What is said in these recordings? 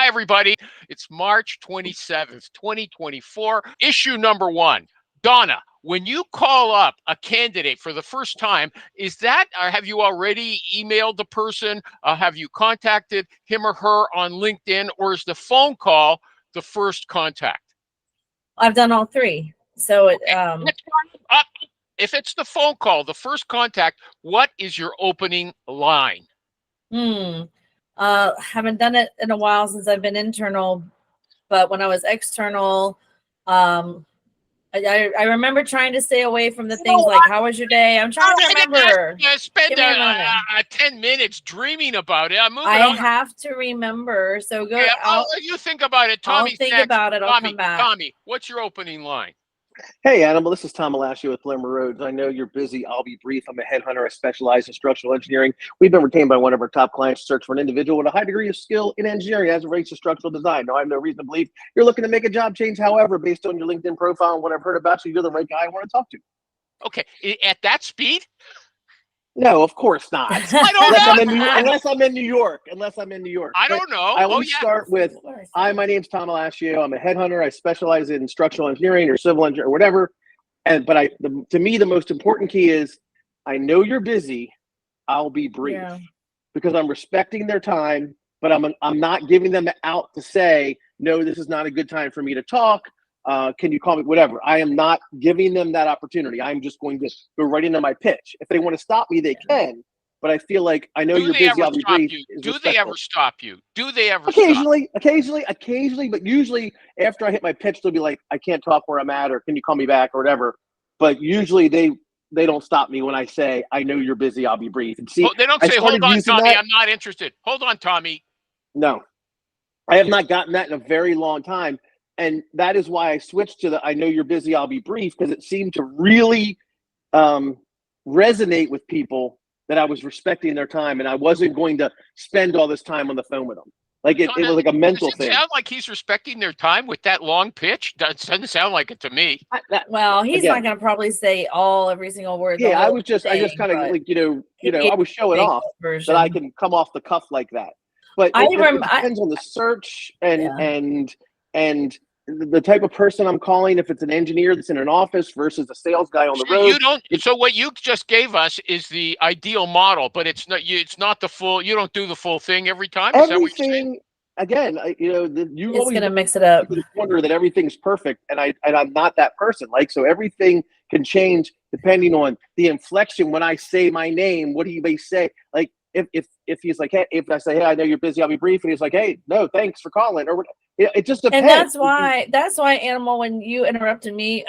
everybody. It's March 27th, 2024. Issue number one. Donna, when you call up a candidate for the first time, is that, or have you already emailed the person? Have you contacted him or her on LinkedIn, or is the phone call the first contact? I've done all three. So it, if it's the phone call, the first contact, what is your opening line? Haven't done it in a while since I've been internal, but when I was external, I remember trying to stay away from the things like, how was your day? I'm trying to remember. Spend 10 minutes dreaming about it. I have to remember. So go. Yeah, you think about it. Tommy, I'll think about it. I'll come back. Tommy, what's your opening line? Hey, Animal, this is Tom Alascio with Limmer Roads. I know you're busy. I'll be brief. I'm a headhunter. I specialize in structural engineering. We've been retained by one of our top clients to search for an individual with a high degree of skill in engineering as it relates to structural design. Now, I have no reason to believe you're looking to make a job change. However, based on your LinkedIn profile and what I've heard about you, you're the right guy I want to talk to. Okay. At that speed? No, of course not. I don't know. Unless I'm in New York. I don't know. I will start with, hi, my name's Tom Alascio. I'm a headhunter. I specialize in structural engineering or civil engineering or whatever. To me, the most important key is, I know you're busy. I'll be brief because I'm respecting their time, but I'm not giving them out to say, no, this is not a good time for me to talk. Can you call me? Whatever. I am not giving them that opportunity. I'm just going to go right into my pitch. If they want to stop me, they can. But I feel like, I know you're busy. I'll be brief. Do they ever stop you? Occasionally, but usually after I hit my pitch, they'll be like, I can't talk where I'm at, or can you call me back, or whatever. But usually they don't stop me when I say, I know you're busy, I'll be brief. And see, they don't say, hold on, Tommy, I'm not interested. Hold on, Tommy. No, I have not gotten that in a very long time. And that is why I switched to the, I know you're busy, I'll be brief, because it seemed to really resonate with people that I was respecting their time and I wasn't going to spend all this time on the phone with them. Like it was like a mental thing. Does it sound like he's respecting their time with that long pitch? That doesn't sound like it to me. He's not going to probably say every single word. Yeah, I just kind of like, I was showing off that I can come off the cuff like that. But it depends on the search and the type of person I'm calling, if it's an engineer that's in an office versus a sales guy on the road. So what you just gave us is the ideal model, but it's not the full. You don't do the full thing every time. Is that what you're saying? Again, you always gonna mix it up. Wonder that everything's perfect, and I'm not that person. Like, so everything can change depending on the inflection when I say my name. What he may say, like if he's like, hey, if I say, hey, I know you're busy, I'll be brief, and he's like, hey, no, thanks for calling, or it just depends. And that's why Animal, when you interrupted me,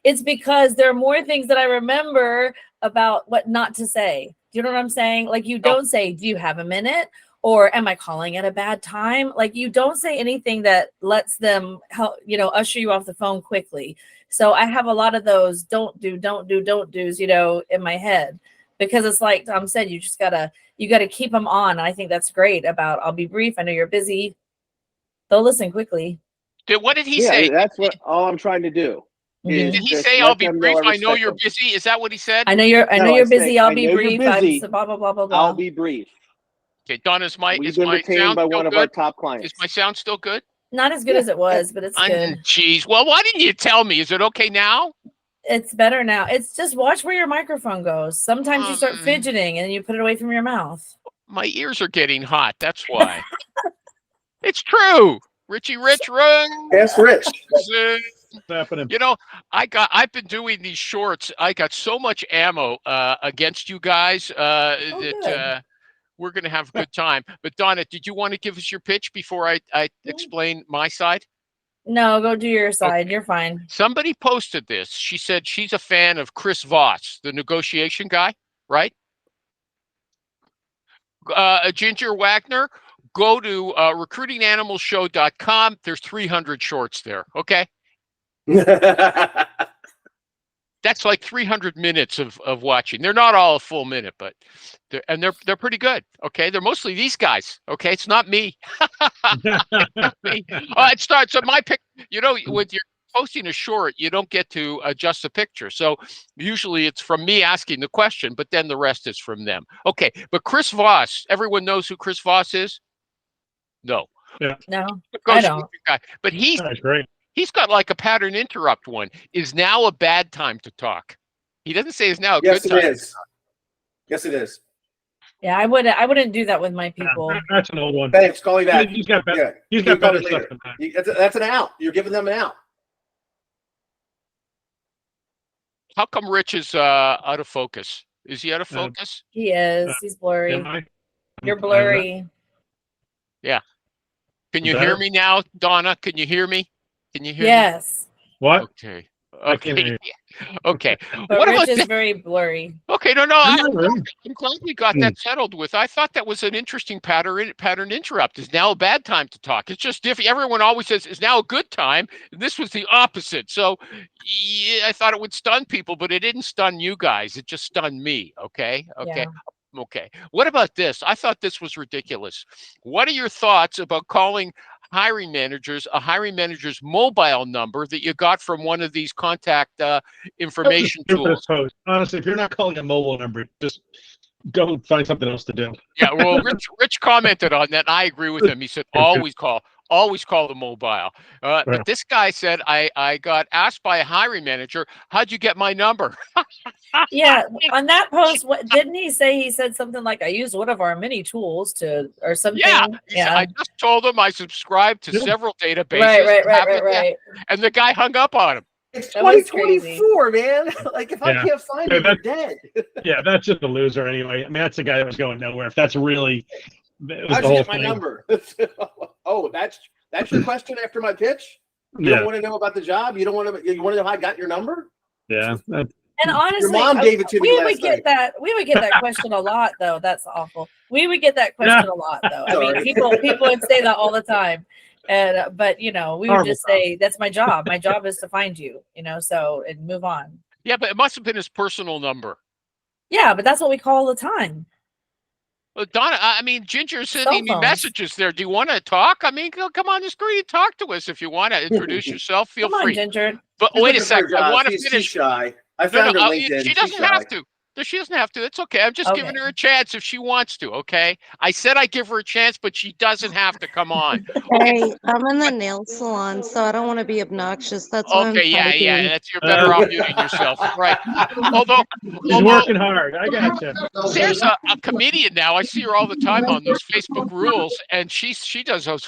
it's because there are more things that I remember about what not to say. Do you know what I'm saying? Like, you don't say, do you have a minute? Or am I calling at a bad time? Like, you don't say anything that lets them help, usher you off the phone quickly. So I have a lot of those don't do's, in my head, because it's like Tom said, you gotta keep them on. And I think that's great about, I'll be brief. I know you're busy. They'll listen quickly. What did he say? That's all I'm trying to do. Did he say, I'll be brief? I know you're busy. Is that what he said? I know you're busy. I'll be brief. Blah, blah, blah, blah, blah. I'll be brief. Okay, Don, is my sound by one of our top clients. Is my sound still good? Not as good as it was, but it's good. Jeez. Well, why didn't you tell me? Is it okay now? It's better now. It's just watch where your microphone goes. Sometimes you start fidgeting and you put it away from your mouth. My ears are getting hot. That's why. It's true. Richie Rich run. Yes, Rich. Happening. I've been doing these shorts. I got so much ammo against you guys that we're going to have a good time. But Donna, did you want to give us your pitch before I explain my side? No, go do your side. Okay. You're fine. Somebody posted this. She said she's a fan of Chris Voss, the negotiation guy, right? Ginger Wagner, go to recruitinganimalshow.com. There's 300 shorts there, okay? That's like 300 minutes of watching. They're not all a full minute, but they're pretty good. Okay, they're mostly these guys. Okay, it's not me. Not me. It starts. So my pick. With your posting a short, you don't get to adjust the picture. So usually it's from me asking the question, but then the rest is from them. Okay, but Chris Voss. Everyone knows who Chris Voss is? No. No, Go I speak don't. to the guy. But That's great. he's got like a pattern interrupt one. Is now a bad time to talk? He doesn't say is now a Yes, good it time. is. Yes, it is. Yeah, I wouldn't do that with my people. That's an old one. Thanks. Call me back. He's got better, Yeah. he's Can you got call better me stuff later? than that. That's an out. You're giving them an out. How come Rich is out of focus? Is he out of focus? He is. He's blurry. Am I? You're blurry. Can you Better? hear me now, Donna? Can you hear me? Can you hear me? Yes, What? Okay. I can hear Okay. Okay. but What Rich about is that? very blurry. Okay, no, Am I really? I'm glad we got that settled with. I thought that was an interesting pattern interrupt. Is now a bad time to talk? It's just different. Everyone always says is now a good time. This was the opposite. So yeah, I thought it would stun people, but it didn't stun you guys. It just stunned me. Okay. Okay. Yeah. Okay. What about this? I thought this was ridiculous. What are your thoughts about calling hiring managers a hiring manager's mobile number that you got from one of these contact information tools? Post. Honestly, if you're not calling a mobile number, just go find something else to do. Yeah, well, Rich commented on that, and I agree with him. He said, always call the mobile. But this guy said, I got asked by a hiring manager, how'd you get my number? Yeah, on that post, what didn't he say? He said something like, "I used one of our many tools to," or something. Yeah, he said, I just told him I subscribed to several databases. Right. And the guy hung up on him. It's That was 2024, man. Like, if I can't find you, you're dead. Yeah, that's just a loser anyway. I mean, that's the guy that was going nowhere. If that's really, it was How'd the you whole get my thing. number? Oh, that's your question after my pitch? You don't want to know about the job? You don't want to? You want to know how I got your number? Yeah. And honestly, Your mom gave it to me we last would get night. that. We would get that question a lot, though. That's awful. We would get that question a lot, though. I mean, Sorry. people would say that all the time, and but we would just say that's my job. My job is to find you. So and move on. Yeah, but it must have been his personal number. Yeah, but that's what we call all the time. Well, Donna, I mean, Ginger's sending me phones. messages there. Do you want to talk? I mean, come on the screen and talk to us if you want to introduce yourself. Feel Come on, free. Ginger. But She's wait a looking for second. I job. want to She's finish. shy. I found her LinkedIn. She She's doesn't shy. have to. She doesn't have to. It's okay. I'm just giving her a chance if she wants to. Okay. I said I give her a chance, but she doesn't have to come on. Hey, I'm in the nail salon, so I don't want to be obnoxious. That's why I'm Okay. Yeah. typing. That's you're better off muting yourself. Right. Although He's working hard. I got you. there's a comedian now. I see her all the time on those Facebook rules, and she does those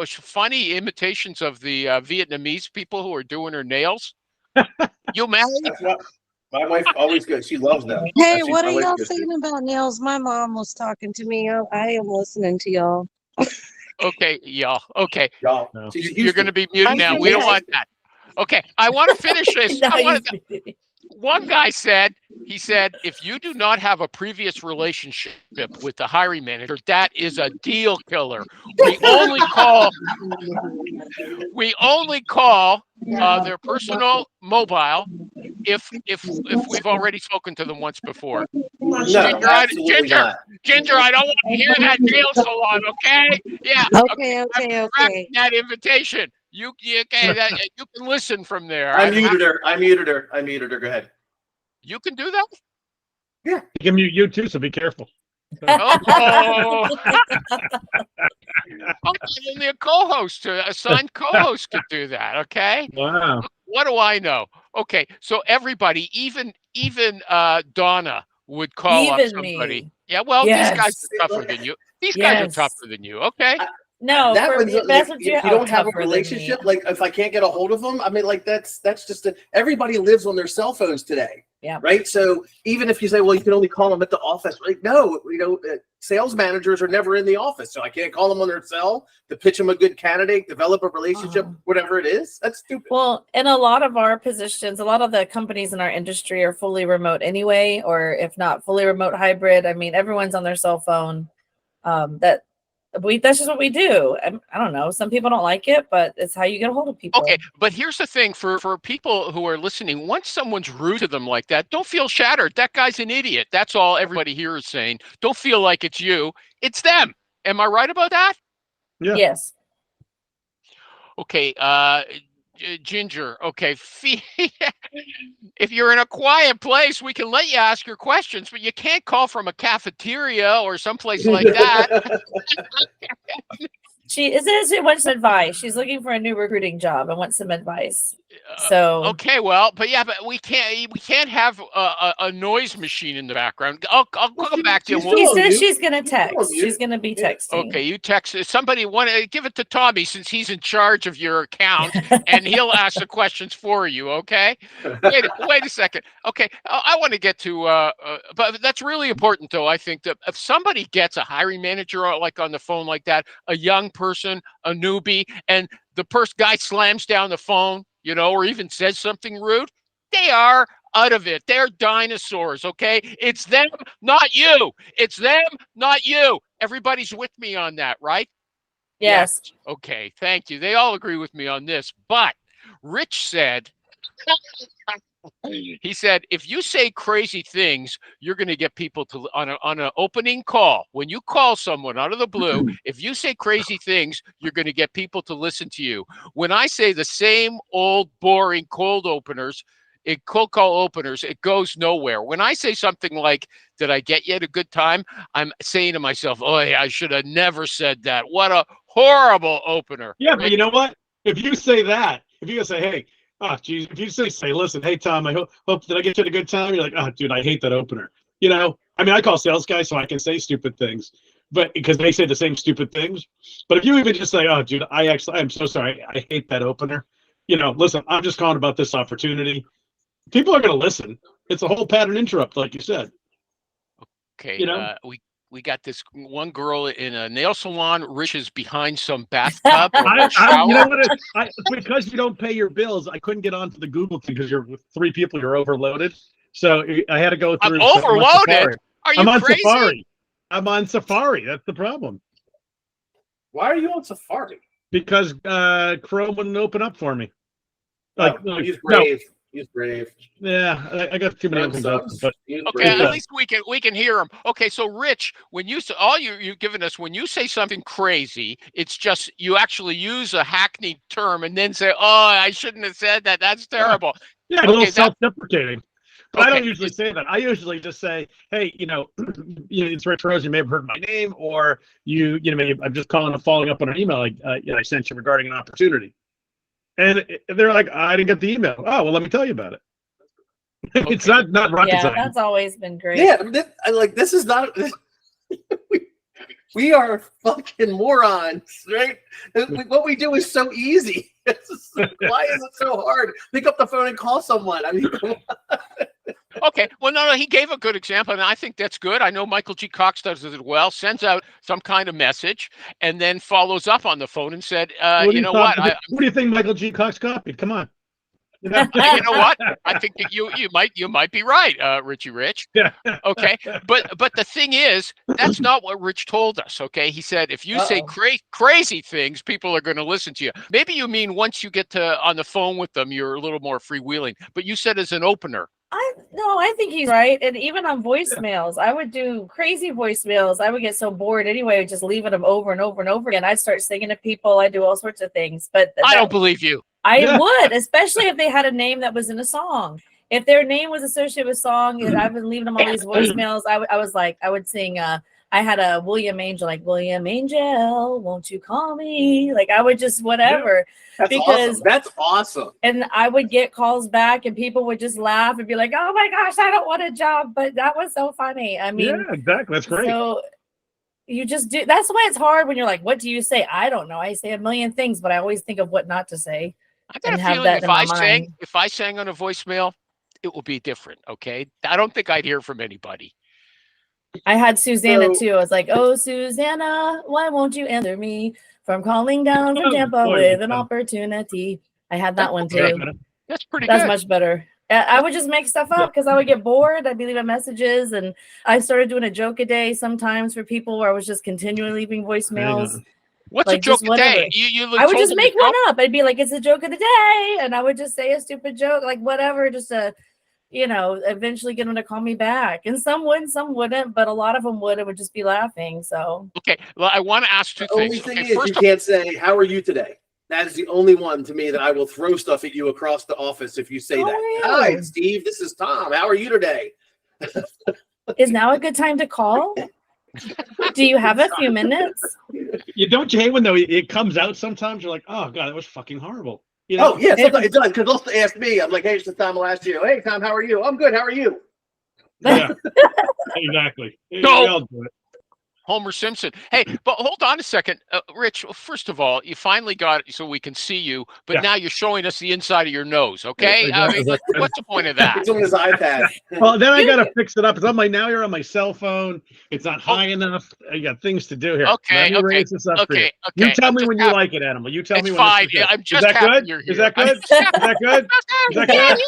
funny imitations of the Vietnamese people who are doing her nails. You married? That's what my wife always goes. She loves them. Hey, That's what my are wife y'all goes, saying about nails? My mom was talking to me. I am listening to y'all. Okay, y'all. Okay, Y'all, No. she's in you're going to be muted I now. can We don't hear want that. Okay, I want to finish this. Now I wanna- he's- One guy said, if you do not have a previous relationship with the hiring manager, that is a deal killer. We only call their personal mobile if we've already spoken to them once before. No, Ginger, absolutely not. Ginger, I don't want to hear that nail salon, okay? Yeah. Okay. Correcting that invitation. You can listen from there. I muted her. Go ahead. You can do that? He can mute you too, so be careful. Oh. Only a co-host, a assigned co-host could do that, okay? Wow. What do I know? Okay, so everybody, even Donna would call up Even somebody. me. Yeah, well, Yes. these guys are tougher than you. These guys are Yes. tougher than you, okay? No, That for one's me, that's what if you don't have a tougher than me. relationship, like if I can't get a hold of them, I mean, like that's just everybody lives on their cell phones today. Yeah. Right. So even if you say, well, you can only call them at the office, like no, sales managers are never in the office, so I can't call them on their cell to pitch them a good candidate, develop a relationship, whatever it is. That's stupid. Well, in a lot of our positions, a lot of the companies in our industry are fully remote anyway, or if not fully remote hybrid. I mean, everyone's on their cell phone. That's just what we do. I don't know. Some people don't like it, but it's how you get a hold of people. Okay, but here's the thing for people who are listening, once someone's rude to them like that, don't feel shattered. That guy's an idiot. That's all everybody here is saying. Don't feel like it's you. It's them. Am I right about that? Yeah. Yes. Okay, Ginger, okay, if you're in a quiet place, we can let you ask your questions, but you can't call from a cafeteria or someplace like that. She wants some advice. She's looking for a new recruiting job and wants some advice. So okay, well, but we can't have a noise machine in the background. I'll come back to you. She says she's gonna text. She's gonna be texting. Okay, you text somebody. Want to give it to Tommy since he's in charge of your account, and he'll ask the questions for you. Okay. Wait a second. Okay, I want to get to. But that's really important, though. I think that if somebody gets a hiring manager like on the phone like that, a young person, a newbie, and the guy slams down the phone, or even says something rude, they are out of it. They're dinosaurs, okay? It's them, not you. It's them, not you. Everybody's with me on that, right? Yes. Okay, thank you. They all agree with me on this. But Rich said, he said, if you say crazy things, you're going to get people to on an opening call. When you call someone out of the blue, if you say crazy things, you're going to get people to listen to you. When I say the same old boring cold call openers, it goes nowhere. When I say something like, did I get you at a good time? I'm saying to myself, oh, yeah, I should have never said that. What a horrible opener. Yeah, but you know what? If you say that, if you say, hey, oh, geez, if you say, listen, hey, Tom, I hope did I get you at a good time? You're like, oh, dude, I hate that opener. I call sales guys so I can say stupid things, but because they say the same stupid things. But if you even just say, oh, dude, I'm so sorry. I hate that opener. Listen, I'm just calling about this opportunity. People are going to listen. It's a whole pattern interrupt, like you said. Okay. We got this one girl in a nail salon. Rich is behind some bathtub. Because you don't pay your bills, I couldn't get onto the Google thing because you're with 3 people. You're overloaded, so I had to go through. I'm overloaded. Are you crazy? Safari. I'm on Safari. That's the problem. Why are you on Safari? Because Chrome wouldn't open up for me. He's brave. He's brave. Yeah, I got too many things up. But okay, at least we can hear him. Okay, so Rich, when you you've given us, when you say something crazy, it's just you actually use a hackneyed term and then say, "Oh, I shouldn't have said that. That's terrible." Yeah, a little self-deprecating. But I don't usually say that. I usually just say, "Hey, it's Rich Rose. You may have heard my name, or I'm just calling and following up on an email I sent you regarding an opportunity." And they're like, I didn't get the email. Oh, well, let me tell you about it. Okay. It's not rocket science. That's always been great. Yeah, this is not. We are fucking morons, right? What we do is so easy. Why is it so hard? Pick up the phone and call someone. Come on. Okay, well, no, he gave a good example, and I think that's good. I know Michael G. Cox does it well, sends out some kind of message, and then follows up on the phone and said, what do you think Michael G. Cox copied? Come on. You know what? I think that you might be right, Richie Rich. Yeah. Okay, but the thing is, that's not what Rich told us. Okay, he said if you say crazy things, people are going to listen to you. Maybe you mean once you get on the phone with them, you're a little more freewheeling. But you said as an opener. I think he's right. And even on voicemails, I would do crazy voicemails. I would get so bored anyway, just leaving them over and over and over again. I'd start singing to people. I do all sorts of things. But I don't believe you. I would, especially if they had a name that was in a song. If their name was associated with song, and I've been leaving them all these voicemails. I would sing. I had a William Angel, like William Angel, won't you call me? Like I would just whatever. That's awesome. That's awesome. And I would get calls back, and people would just laugh and be like, "Oh my gosh, I don't want a job," but that was so funny. I mean, yeah, exactly. That's great. So you just do. That's why it's hard when you're like, "What do you say?" I don't know. I say a million things, but I always think of what not to say. I got a feeling if I sang on a voicemail, it will be different. Okay, I don't think I'd hear from anybody. I had Susanna too. I was like, "Oh, Susanna, why won't you answer me from calling down from Tampa with an opportunity?" I had that one too. That's pretty That's good. much better. I would just make stuff up because I would get bored. I'd be leaving messages, and I started doing a joke a day sometimes for people where I was just continually leaving voicemails. What's a joke a day? I would just make one up. I'd be like, "It's a joke of the day," and I would just say a stupid joke, like whatever, just to, eventually get them to call me back. And some would, some wouldn't, but a lot of them would. It would just be laughing. So okay, well, I want to ask two things. The only thing is, you can't say, "How are you today?" That is the only one to me that I will throw stuff at you across the office if you say that. Really? Hi, Steve. This is Tom. How are you today? Is now a good time to call? Do you have a few minutes? Don't you hate when though it comes out sometimes? You're like, oh god, that was fucking horrible. You know? Oh yeah, sometimes it does because they'll ask me. I'm like, hey, it's Tom. I'll ask you. Hey, Tom, how are you? I'm good. How are you? Yeah, exactly. No. We all do it. Homer Simpson. Hey, but hold on a second, Rich. First of all, you finally got it so we can see you, but Yeah. now you're showing us the inside of your nose. Okay, I mean, what's the point of that? It's on his iPad. Well, then I gotta fix it up. It's on my now. You're on my cell phone. It's not high enough. I got things to do here. Okay, Let me raise this up for you. Okay. You tell I'm me just when you happy- like it, Animal. You tell It's me when fine. this is good. I'm Is just that happy good? you're Is here. that good? Is that good? Is that good?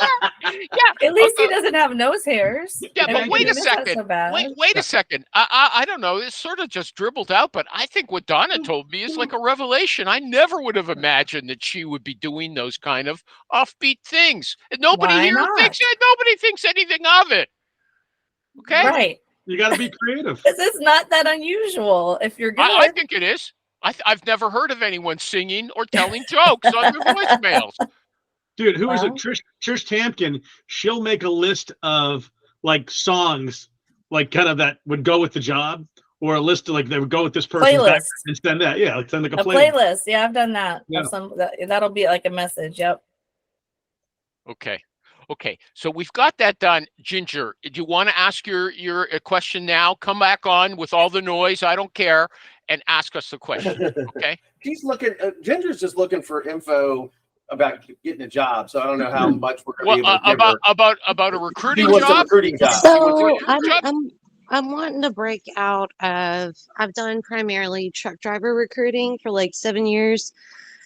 At least he doesn't have nose hairs. Yeah, I but mean, wait a it's not second. so bad. Wait a second. I don't know. It sort of just dribbled out, but I think what Donna told me is like a revelation. I never would have imagined that she would be doing those kind of offbeat things. And nobody Why here not? thinks it. Nobody thinks anything of it. Okay. Right. You got to be creative. This is not that unusual if you're good. I think it is. I've never heard of anyone singing or telling jokes on their voicemails. Dude, who is it? Well. Trish Tampkin. She'll make a list of like songs, like kind of that would go with the job, or a list of like they would go with this person's Playlist. background and send that. Yeah, like send like A a playlist. playlist. Yeah, I've done that. Yeah. That'll be like a message. Yep. Okay. So we've got that done. Ginger, do you want to ask your question now? Come back on with all the noise. I don't care, and ask us the question. Okay. He's looking. Ginger's just looking for info about getting a job. So I don't know how much we're going to be able to give her. About a He recruiting wants a job. recruiting job. So job? I'm wanting to break out of. I've done primarily truck driver recruiting for like 7 years,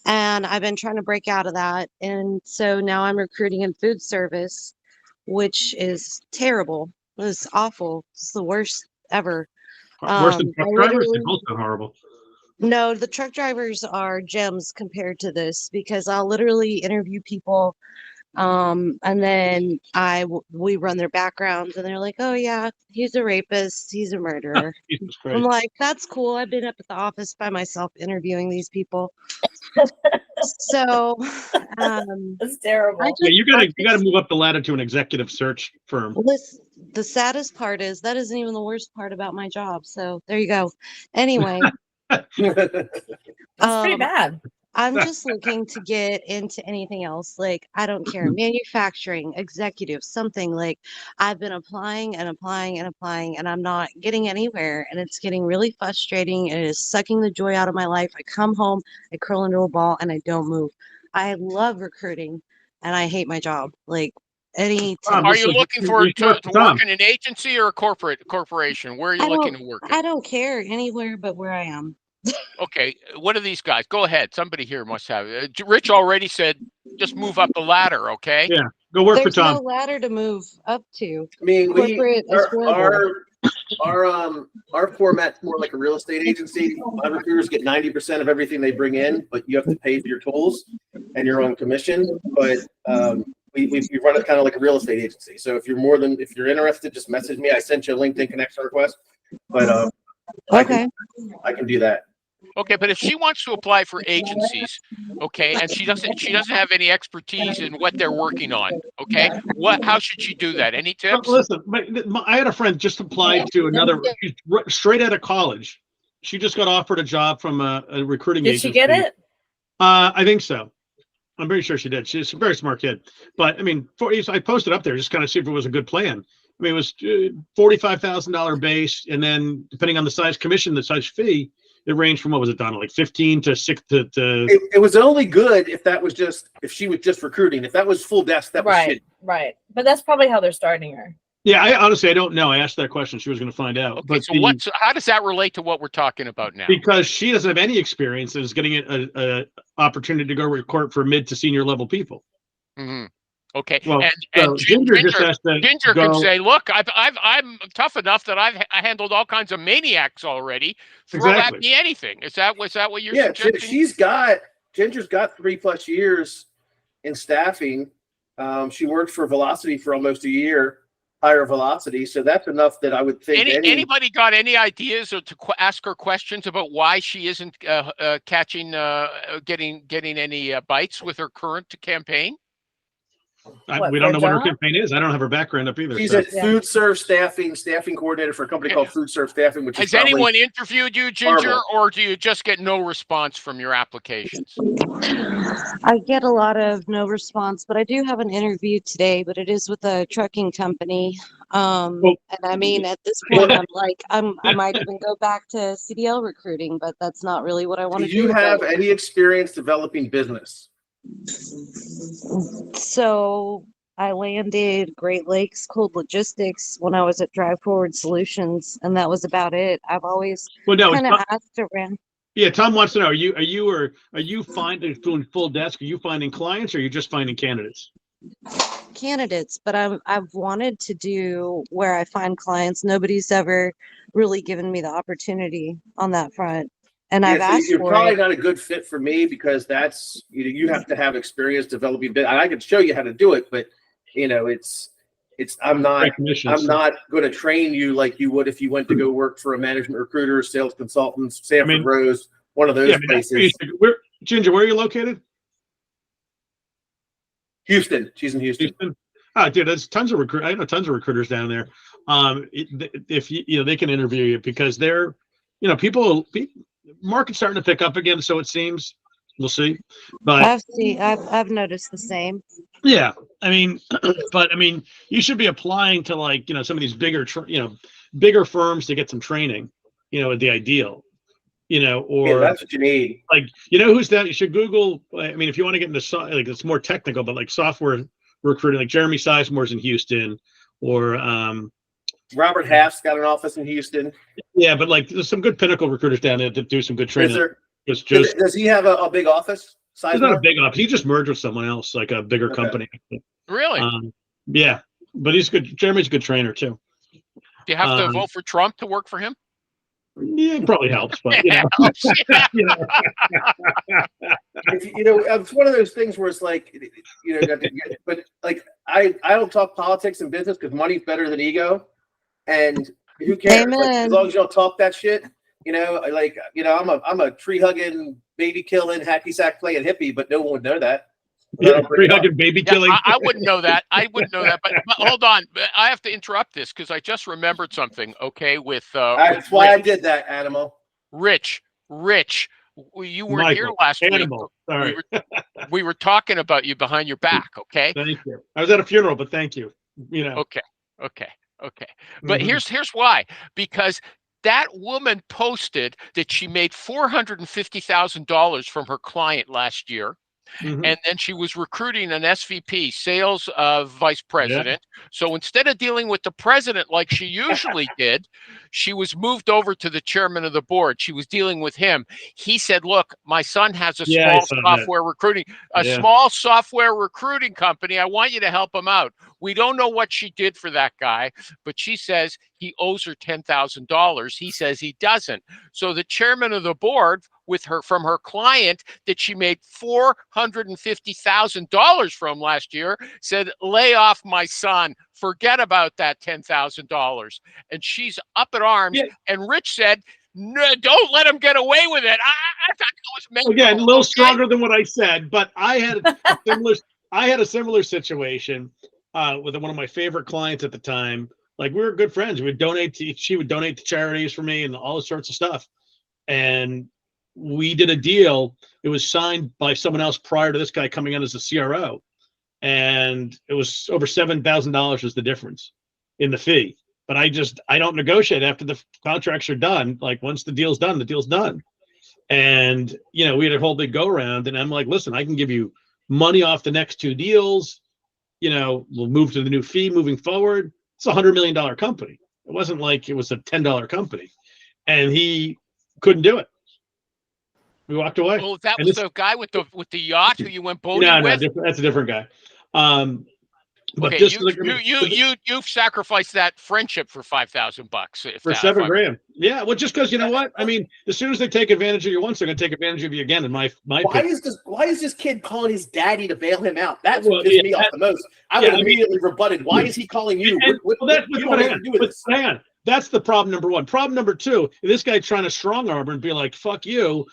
and I've been trying to break out of that. And so now I'm recruiting in food service, which is terrible. It's awful. It's the worst ever. Worse than truck I drivers. literally- They're both so horrible. No, the truck drivers are gems compared to this because I'll literally interview people, and then we run their backgrounds, and they're like, "Oh yeah, he's a rapist, he's a murderer." Jesus I'm Christ. like, "That's cool. I've been up at the office by myself interviewing these people." So, It's terrible. Yeah, you gotta move up the ladder to an executive search firm. The saddest part is that isn't even the worst part about my job. So there you go. Anyway, It's pretty um, bad. I'm just looking to get into anything else. Like, I don't care. Manufacturing, executive, something like I've been applying and applying and applying, and I'm not getting anywhere. And it's getting really frustrating. And it is sucking the joy out of my life. I come home, I curl into a ball, and I don't move. I love recruiting, and I hate my job. Like, any Are you looking for You to work for Tom. work in an agency or a corporation? Where are you I looking don't- to work? I don't care anywhere but where I am. Okay, what are these guys? Go ahead. Somebody here must have it. Rich already said just move up the ladder, okay? Yeah. Go work for There's no Tom. ladder to move up to. I mean, Corporate is horrible. our format's more like a real estate agency. My recruiters get 90% of everything they bring in, but you have to pay for your tools and your own commission. But we run it kind of like a real estate agency. So if you're interested, just message me. I sent you a LinkedIn connection request. But Okay. I can do that. Okay, but if she wants to apply for agencies, okay, and she doesn't have any expertise in what they're working on, okay, how should she do that? Any tips? Listen, I had a friend just applied to another she's straight out of college. She just got offered a job from a recruiting Did agency. she get it? I think so. I'm pretty sure she did. She's a very smart kid. But I mean, I posted up there just kind of see if it was a good plan. I mean, it was $45,000 base, and then depending on the size commission, the size fee, it ranged from what was it, Donna, like 15 to 6 to. It was only good if she was just recruiting. If that was full desk, that was shit. Right. But that's probably how they're starting her. Yeah, I honestly don't know. I asked that question. She was going to find out. Okay, so how does that relate to what we're talking about now? Because she doesn't have any experience and is getting a opportunity to go record for mid to senior level people. Mm-hmm. Okay, Well, and Ginger just has to Ginger go. can say, "Look, I'm tough enough that I handled all kinds of maniacs already. Throw Exactly. at me anything." Was that what you're Yeah, suggesting? Ginger's got 3+ years in staffing. She worked for Velocity for almost a year, higher Velocity. So that's enough that I would think. Anybody got any ideas or to ask her questions about why she isn't getting any bites with her current campaign? What, we don't for know what her job? campaign is. I don't have her background up either. She's so. a food serve staffing coordinator for a company called Food Serve Staffing, which is Has probably anyone interviewed you, Ginger, horrible. or do you just get no response from your applications? I get a lot of no response, but I do have an interview today, but it is with a trucking company. Well- And I mean, at this point, I'm like, I might even go back to CDL recruiting, but that's not really what I want Do to do. you have any experience developing business? So I landed Great Lakes Cold Logistics when I was at Drive Forward Solutions, and that was about it. I've always Well, no, kind of asked around. yeah. Tom wants to know: are you finding doing full desk? Are you finding clients, or are you just finding candidates? Candidates, but I've wanted to do where I find clients. Nobody's ever really given me the opportunity on that front, and I've so asked you're for probably it. not a good fit for me because that's you have to have experience developing business. I can show you how to do it, but it's I'm not Great commissions. I'm not going to train you like you would if you went to go work for a management recruiter, sales consultant, Sanford Rose, one of those Yeah, I mean, places. Ginger, where are you located? Houston. She's in Houston. Houston. Oh, dude, there's tons of I know tons of recruiters down there. If they can interview you because they're, market's starting to pick up again. So it seems. We'll see. But I've noticed the same. yeah, I mean, but I mean, you should be applying to some of these bigger firms to get some training. The ideal. Or Yeah, that's what you need. Who's that? You should Google. I mean, if you want to get into it's more technical, but software recruiting, like Jeremy Sizemore's in Houston, or Robert Half's got an office in Houston. yeah, but there's some good Pinnacle recruiters down there that do some good training. Does he have a big office? He's not a big office. He just merged with someone else, like a bigger company. Really? Yeah, but he's good. Jeremy's a good trainer too. Do you have to vote for Trump to work for him? Yeah, it probably helps, but it's one of those things where it's but I don't talk politics and business because money's better than ego, and who cares? As long as you don't talk that shit, I'm a tree hugging, baby killing, hacky sack playing hippie, but no one would know that. Yeah, tree hugging, baby killing. I wouldn't know that. But hold on, I have to interrupt this because I just remembered something. Okay, with that's why I did that, Animal. Rich, you weren't here Michael, last Animal. week. Sorry. We were talking about you behind your back. Okay. Thank you. I was at a funeral, but thank you. Okay. But here's why. Because that woman posted that she made $450,000 from her client last year. Mm-hmm. And then she was recruiting an SVP, sales vice president. Yeah. So instead of dealing with the president like she usually did, she was moved over to the chairman of the board. She was dealing with him. He said, look, my son has a small software recruiting company. I want you to help him out. We don't know what she did for that guy, but she says he owes her $10,000. He says he doesn't. So the chairman of the board from her client that she made $450,000 from last year said, lay off my son, forget about that $10,000. And she's up in arms. Yeah. And Rich said, no, don't let him get away with it. I thought it was mental. Again, a little stronger than what I said, but I had a similar situation with one of my favorite clients at the time. We were good friends. She would donate to charities for me and all sorts of stuff. And we did a deal. It was signed by someone else prior to this guy coming in as a CRO. And it was over $7,000 was the difference in the fee. But I don't negotiate after the contracts are done. Once the deal's done, the deal's done. And, we had a whole big go around and I'm like, listen, I can give you money off the next two deals. We'll move to the new fee moving forward. It's a $100 million company. It wasn't like it was a $10 company. And he couldn't do it. We walked away. Oh, that was the guy with the yacht who you went boating with? No, that's a different guy. But okay, you've sacrificed that friendship for $5,000 for $7,000. Yeah, well, just because you know what I mean. As soon as they take advantage of you once, they're going to take advantage of you again. In my why is this kid calling his daddy to bail him out? That's what pissed me off the most. I would immediately rebutted. Why is he calling you? That's the problem number one. Problem number two, this guy trying to strong arm and be like, "Fuck you."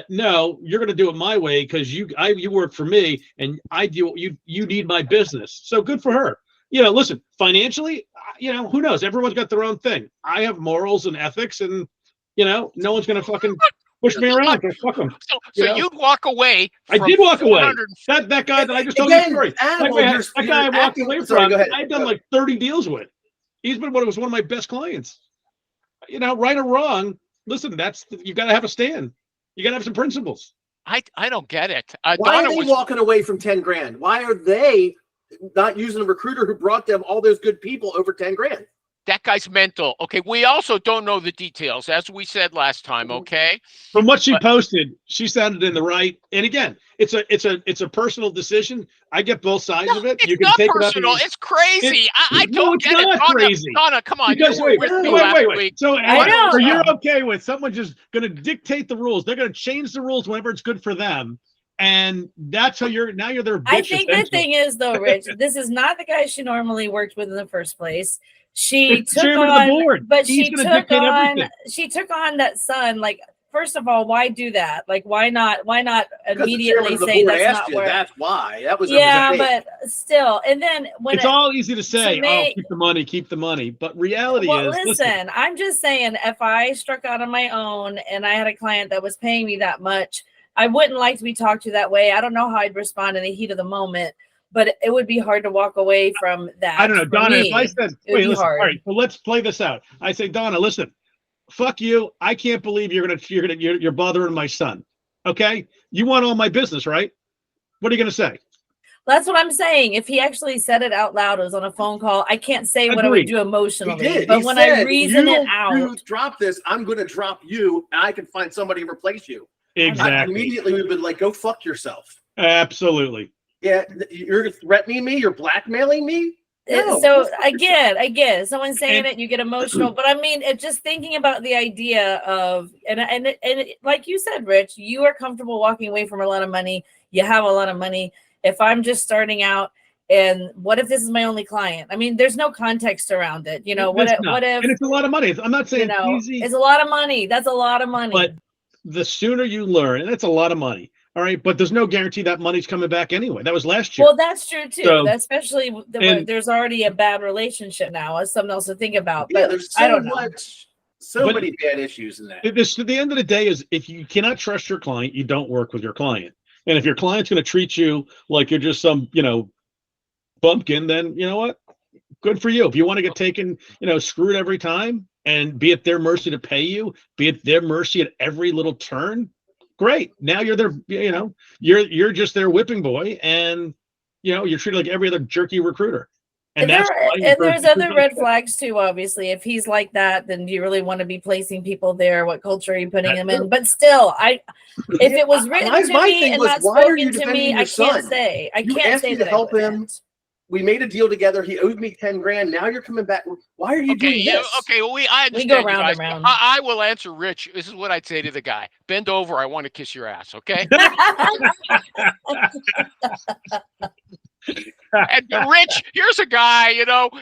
no, you're going to do it my way because you work for me and you need my business. So good for her. Listen, financially, who knows? Everyone's got their own thing. I have morals and ethics, and no one's going to fucking push me around. Fuck them. So you'd walk away. I did walk away. That guy that I just told you the story. Animal, That guy I walked away from, go ahead. I've done like 30 deals with. He's been one of my best clients. Right or wrong, listen, you got to have a stand. You got to have some principles. I don't get it. Why Donna are they was walking away from 10 grand? Why are they not using a recruiter who brought them all those good people over 10 grand? that guy's mental. Okay, we also don't know the details, as we said last time. Okay, from what she posted, she sounded in the right. And again, it's a personal decision. I get both sides of it. It's You can not take personal. it up. It's crazy. I No, don't it's get not it. Donna, crazy. Donna, come on. Because You were with me last wait. week. So, I know. so you're okay with someone just going to dictate the rules? They're going to change the rules whenever it's good for them, and that's how you're their bitch. I think the essentially. thing is, though, Rich, this is not the guy she normally worked with in the first place. She It's took chairman of the on, board. but He's she gonna took dictate on, everything. she took on that son. Like, first of all, why do that? Like, why not Because the chairman immediately of the say board that's asked not you, where? that's why. That was a Yeah, mistake. but still, and then when It's all easy to say. may- Oh, keep the money. But reality well, is, listen, I'm just saying, if I struck out on my own and I had a client that was paying me that much, I wouldn't like to be talked to that way. I don't know how I'd respond in the heat of the moment, but it would be hard to walk away from that. I don't know, for Donna. me. If I said, it would wait, be listen, all hard. right, so let's play this out. I say, Donna, listen, fuck you. I can't believe you're bothering my son. Okay, you want all my business, right? What are you gonna say? That's what I'm saying. If he actually said it out loud, it was on a phone call. I can't say what I would Agreed. do He emotionally, did. but He when I said, reason you it out, drop this, I'm going to drop you, and I can find somebody to replace you. Exactly. Immediately, we've been like, go fuck yourself. Absolutely. Yeah, you're threatening me. You're blackmailing me. No, so go fuck I yourself. get it. Someone saying And- it, you get emotional. But I mean, just thinking about the idea of, and like you said, Rich, you are comfortable walking away from a lot of money. You have a lot of money. If I'm just starting out, and what if this is my only client? I mean, there's no context around it. You know, what It's if, not. And it's a lot of money. I'm not saying you know, it's easy, it's a lot of money. That's a lot of money. but the sooner you learn, and that's a lot of money. All right, but there's no guarantee that money's coming back anyway. That was last year. Well, that's true too. So- Especially and- there's already a bad relationship now. It's something else to think about. Yeah, But there's I don't know. so many bad issues in that. The end of the day is if you cannot trust your client, you don't work with your client. And if your client's going to treat you like you're just some, bumpkin, then you know what? Good for you. If you want to get taken, screwed every time and be at their mercy to pay you, be at their mercy at every little turn, great. Now you're their, you're just their whipping boy, and you're treated like every other jerky recruiter. And And, that's there's other red flags too, obviously. If he's like that, then do you really want to be placing people there? What culture are you putting That's them in? But still, if it was written My to thing me and was, not why are you spoken to me, defending I your can't son? say. I You can't asked say me to that I help wouldn't. him. We made a deal together. He owed me 10 grand. Now you're coming back. Why are you Okay, doing yeah, this? okay. Well, I We understand go you round guys. and round. I will answer Rich. This is what I'd say to the guy: bend over. I want to kiss your ass. Okay. And Rich, here's a guy.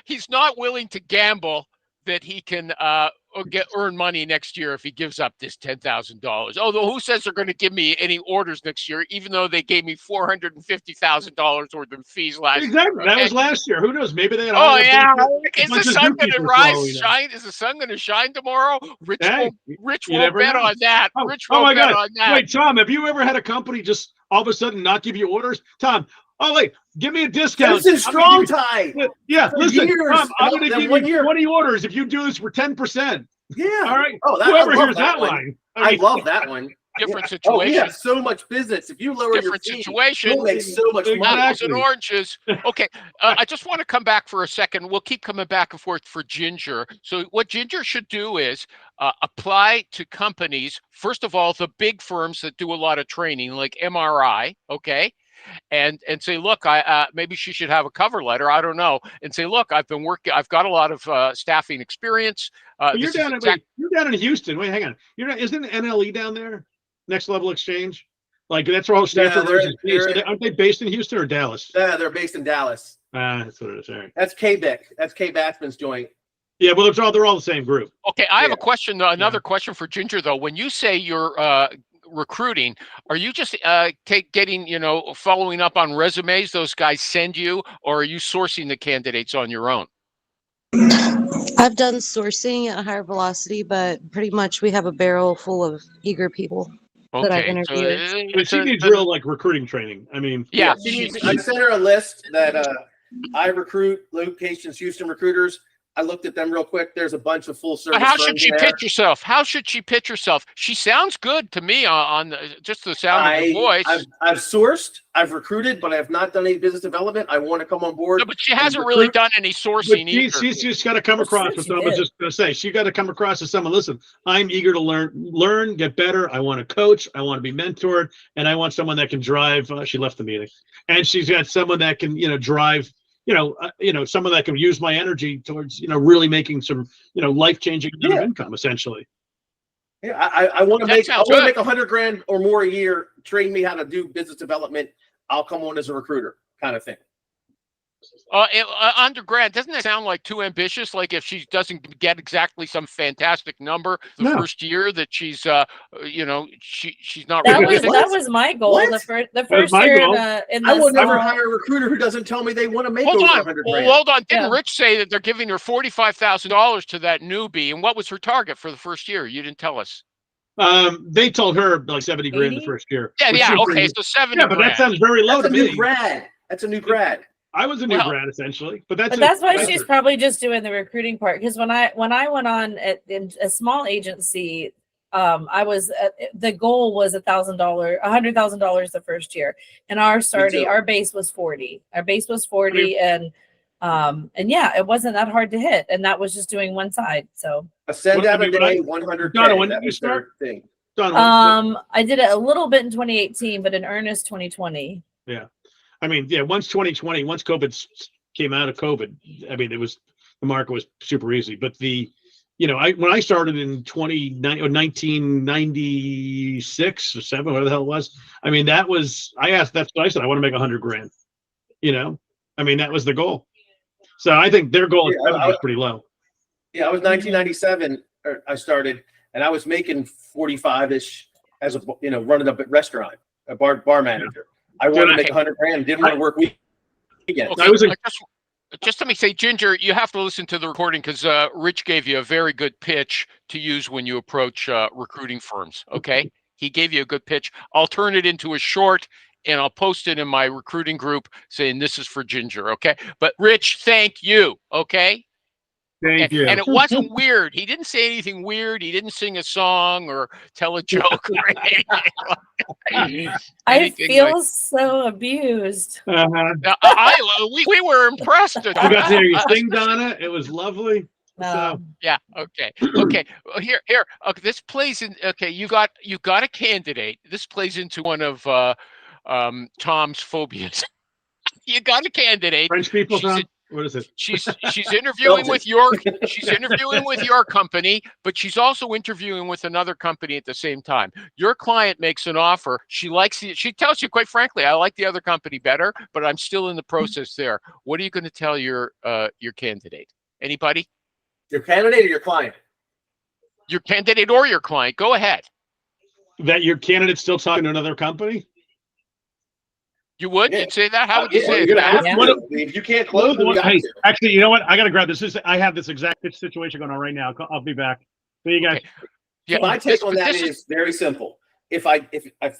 He's not willing to gamble that he can earn money next year if he gives up this $10,000. Although who says they're going to give me any orders next year, even though they gave me $450,000 worth of fees last year? Exactly. That okay? was last year. Who knows? Maybe they had. Oh yeah, is bunch the of sun going to zookeepers rise, following them. shine? Is the sun going to shine tomorrow? Rich Hey, Rich you won't never bet know. on that. Oh, Rich oh won't my bet God. on that. Wait, Tom, have you ever had a company just all of a sudden not give you orders? Tom, wait, give me a discount. This is I'm gonna strong give tie. you- Yeah, For listen, years. Tom, I'm going to That give 1 you year. 20 orders if you do this for 10%. Yeah. All right. Oh, Whoever I love hears that that one. line. I love that one. Different Yeah. Oh, we situation. have so much business. If you lower your Different fee, situation. you'll make so much money. Apples and Exactly. oranges. Okay, I just want to come back for a second. We'll keep coming back and forth for Ginger. So what Ginger should do is apply to companies. First of all, the big firms that do a lot of training, like MRI. Okay. And say, look, maybe she should have a cover letter. I don't know. And say, look, I've been working. I've got a lot of staffing experience. But you're down in Houston. Wait, hang on. Isn't NLE down there? Next Level Exchange? Like that's where all Stanford they're- versus based. they're- Aren't they based in Houston or Dallas? Yeah, they're based in Dallas. That's what it is. All right. That's K-Beck. That's Kay Batsman's joint. Yeah, well, they're all the same group. Okay, I have Yeah. a question. Another question for Ginger, though. When you say you're recruiting, are you just getting, following up on resumes those guys send you, or are you sourcing the candidates on your own? I've done sourcing at a higher velocity, but pretty much we have a barrel full of eager people that I've Okay, so interviewed. But she needs real like recruiting training. I mean, yeah, she needs, I sent her a list that I recruit locations, Houston recruiters. I looked at them real quick. There's a bunch of full service. How should she there. pitch herself? How should she pitch herself? She sounds good to me on just the sound of her voice. I've sourced, I've recruited, but I have not done any business development. I want to come on board. No, but she hasn't really done any sourcing either. She's just got to come across. What I was just going to say, she got to come across as someone. Listen, I'm eager to learn, get better. I want to coach. I want to be mentored, and I want someone that can drive. She left the meeting, and she's got someone that can, drive. Someone that can use my energy towards, really making some, life-changing income, essentially. Yeah, I want to make $100,000 or more a year. Train me how to do business development. I'll come on as a recruiter, kind of thing. Undergrad, doesn't that sound like too ambitious? Like if she doesn't get exactly some fantastic number the first year, that she's, she's not. That was my goal. What? The first year in the I will never hire a recruiter who doesn't tell me they want to make over $100,000. Well, hold on. Didn't Rich say that they're giving her $45,000 to that newbie? And what was her target for the first year? You didn't tell us. They told her like $70,000 the first year. Yeah. Okay, so 70. Yeah, but that sounds very low to me. That's a new grad. I was a new grad essentially, but that's why she's probably just doing the recruiting part. Because when I went on in a small agency, I was the goal was $100,000 the first year, and our base was 40. Our base was 40, and yeah, it wasn't that hard to hit, and that was just doing one side. So send out a day 100. Donna, when did you start? I did it a little bit in 2018, but in earnest 2020. Yeah. I mean, once 2020, once COVID came out of COVID, I mean, the market was super easy. But when I started in 1996 or 7, whatever the hell it was, I mean, that's what I said. I want to make $100,000. I mean, that was the goal. So I think their goal was pretty low. Yeah, I was 1997. I started, and I was making 45-ish as a running up at restaurant, a bar manager. I wanted to make $100,000. Didn't want to work weekends. Okay, just let me say, Ginger, you have to listen to the recording because Rich gave you a very good pitch to use when you approach recruiting firms. Okay, he gave you a good pitch. I'll turn it into a short, and I'll post it in my recruiting group saying this is for Ginger. Okay, but Rich, thank you. Okay. Thank you. And it wasn't weird. He didn't say anything weird. He didn't sing a song or tell a joke or anything. I feel so abused. We were impressed. You got to hear you sing, Donna. It was lovely. No. Yeah. Okay. Okay. Here. Okay. This plays in. Okay. You got a candidate. This plays into one of Tom's phobias. You got a candidate. French people, Tom? What is it? She's interviewing with your company, but she's also interviewing with another company at the same time. Your client makes an offer. She likes it. She tells you, quite frankly, I like the other company better, but I'm still in the process there. What are you going to tell your candidate? Anybody? Your candidate or your client? Your candidate or your client. Go ahead. That your candidate's still talking to another company? You would? Yeah. You'd say that? How would you say you're gonna have that? to. If you can't close, then you got Hey, to. actually, you know what? I got to grab this. I have this exact situation going on right now. I'll be back. See you guys. Okay. Yeah, My take on that is very simple. If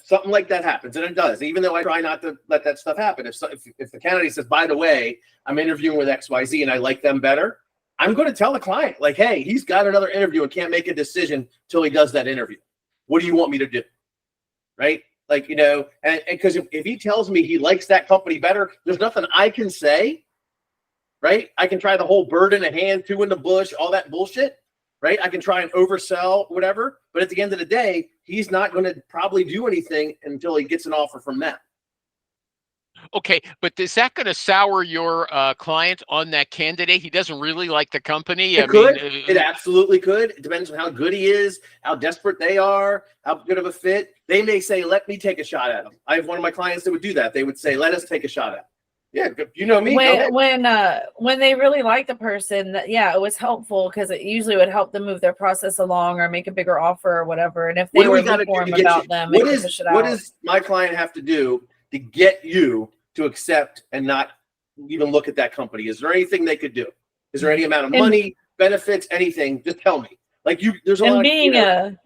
something like that happens, and it does, even though I try not to let that stuff happen, if the candidate says, by the way, I'm interviewing with XYZ and I like them better, I'm going to tell the client, like, hey, he's got another interview and can't make a decision till he does that interview. What do you want me to do? Right? Like, and because if he tells me he likes that company better, there's nothing I can say, right? I can try the whole bird in the hand, two in the bush, all that bullshit, right? I can try and oversell, whatever. But at the end of the day, he's not going to probably do anything until he gets an offer from them. Okay, but is that going to sour your client on that candidate? He doesn't really like the company. It absolutely could. It depends on how good he is, how desperate they are, how good of a fit. They may say, let me take a shot at him. I have one of my clients that would do that. They would say, let us take a shot at him. Yeah, you know me. Go ahead. When they really like the person, that yeah, it was helpful because it usually would help them move their process along or make a bigger offer or whatever. And if they What do were we gotta do lukewarm to get about you? them, What it could is push it what out. does my client have to do to get you to accept and not even look at that company? Is there anything they could do? Is there any amount of And- money, benefits, anything? Just tell me. Like there's a lot And of,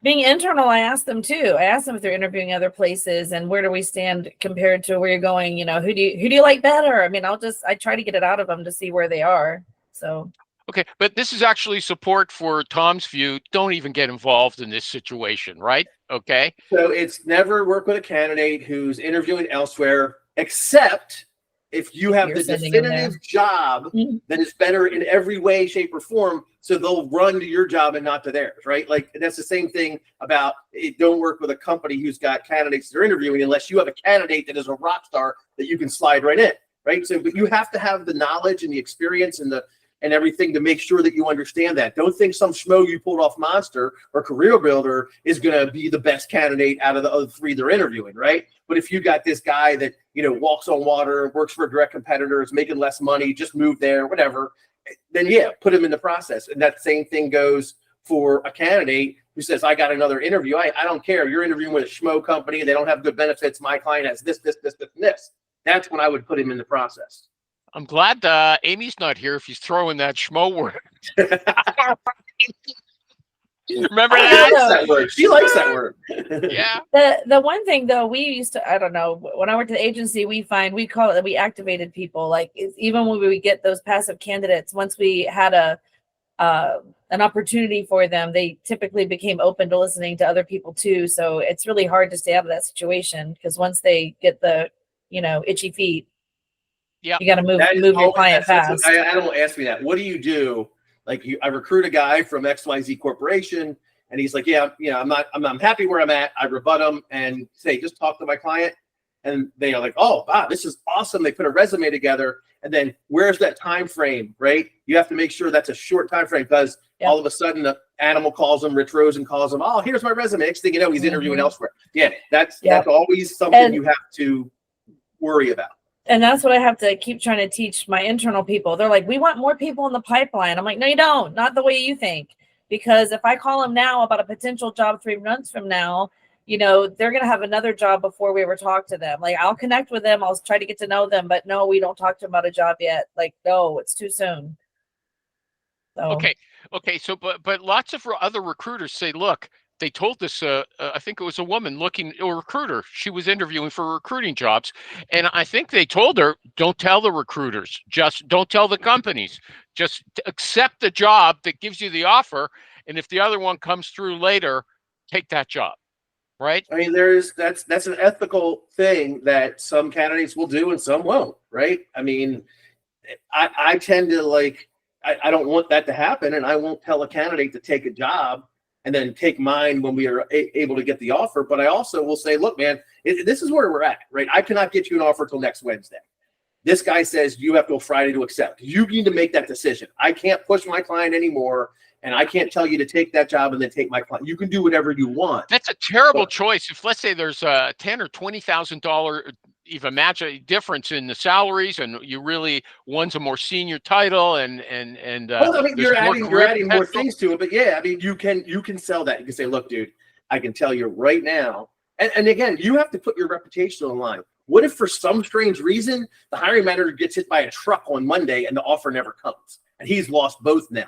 being internal, I asked them too. I asked them if they're interviewing other places and where do we stand compared to where you're going. You know, who do you like better? I mean, I try to get it out of them to see where they are. So Okay, but this is actually support for Tom's view. Don't even get involved in this situation, right? Okay. So it's never work with a candidate who's interviewing elsewhere, except if you have You're the sending them definitive job Mhm. that is better in every way, shape, or form. So they'll run to your job and not to theirs, right? Like that's the same thing about don't work with a company who's got candidates they're interviewing unless you have a candidate that is a rock star that you can slide right in, right? So, but you have to have the knowledge and the experience and everything to make sure that you understand that. Don't think some schmo you pulled off Monster or Career Builder is going to be the best candidate out of the other three they're interviewing, right? But if you got this guy that, walks on water, works for a direct competitor, is making less money, just moved there, whatever, then yeah, put him in the process. And that same thing goes for a candidate who says, I got another interview. I don't care. You're interviewing with a schmo company. They don't have good benefits. My client has this, and this. That's when I would put him in the process. I'm glad Amy's not here if he's throwing that schmo word. Remember She that? likes that word. She likes that word. Yeah. the one thing though, we used to, I don't know, when I worked at the agency, we call it that we activated people. Like even when we get those passive candidates, once we had an opportunity for them, they typically became open to listening to other people too. So it's really hard to stay out of that situation because once they get the, itchy feet, Yeah, you got to move That is your always- client that's- fast. I don't ask me that. What do you do? Like I recruit a guy from XYZ Corporation, and he's like, "Yeah, I'm happy where I'm at." I rebut him and say, "Just talk to my client," and they are like, "Oh, wow, this is awesome." They put a resume together, and then where's that time frame? Right? You have to make sure that's a short time frame because Yeah. all of a sudden, the Animal calls him, Rich Rosen calls him. Oh, here's my resume. Next thing you know, he's interviewing elsewhere. Yeah, that's always something And- you have to worry about. And that's what I have to keep trying to teach my internal people. They're like, we want more people in the pipeline. I'm like, no, you don't. Not the way you think. Because if I call them now about a potential job 3 months from now, they're going to have another job before we ever talk to them. Like, I'll connect with them. I'll try to get to know them. But no, we don't talk to them about a job yet. Like, no, it's too soon. So. Okay. So, but lots of other recruiters say, look, they told this, I think it was a woman a recruiter. She was interviewing for recruiting jobs. And I think they told her, don't tell the recruiters, just don't tell the companies, just accept the job that gives you the offer. And if the other one comes through later, take that job. Right. I mean, that's an ethical thing that some candidates will do and some won't. Right. I mean, I tend to I don't want that to happen. And I won't tell a candidate to take a job and then take mine when we are able to get the offer. But I also will say, look, man, this is where we're at, right? I cannot get you an offer till next Wednesday. This guy says you have till Friday to accept. You need to make that decision. I can't push my client anymore, and I can't tell you to take that job and then take my client. You can do whatever you want. That's a terrible choice. If let's say there's a $10,000 or $20,000 even match a difference in the salaries, and you really one's a more senior title, and well, I mean, you're adding more potential. things to it, but yeah, I mean, you can sell that. You can say, look, dude, I can tell you right now, and again, you have to put your reputation on the line. What if for some strange reason the hiring manager gets hit by a truck on Monday and the offer never comes, and he's lost both now,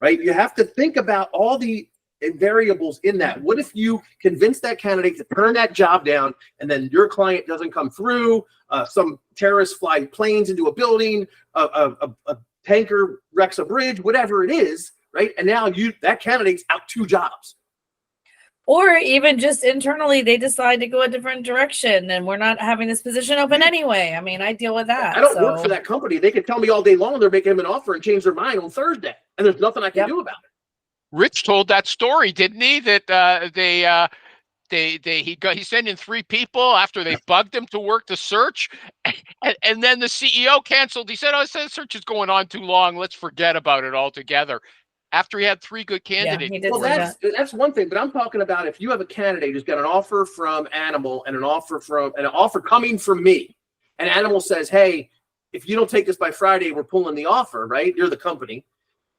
right? You have to think about all the variables in that. What if you convince that candidate to turn that job down and then your client doesn't come through, some terrorists fly planes into a building, a tanker wrecks a bridge, whatever it is, right? And now that candidate's out 2 jobs. Or even just internally, they decide to go a different direction and we're not having this position open anyway. I mean, I deal with that. I don't work for that company. They can tell me all day long they're making him an offer and change their mind on Thursday, and there's nothing I can do about it. Rich told that story, didn't he? That he sent in 3 people after they bugged him to work the search, and then the CEO canceled. He said, "Oh, the search is going on too long. Let's forget about it altogether." After he had 3 good candidates. Yeah, he did Well, say that's one thing, but I'm talking about if you have a candidate who's got an offer from Animal and an offer coming from me, and Animal says, hey, if you don't take this by Friday, we're pulling the offer, right? You're the company.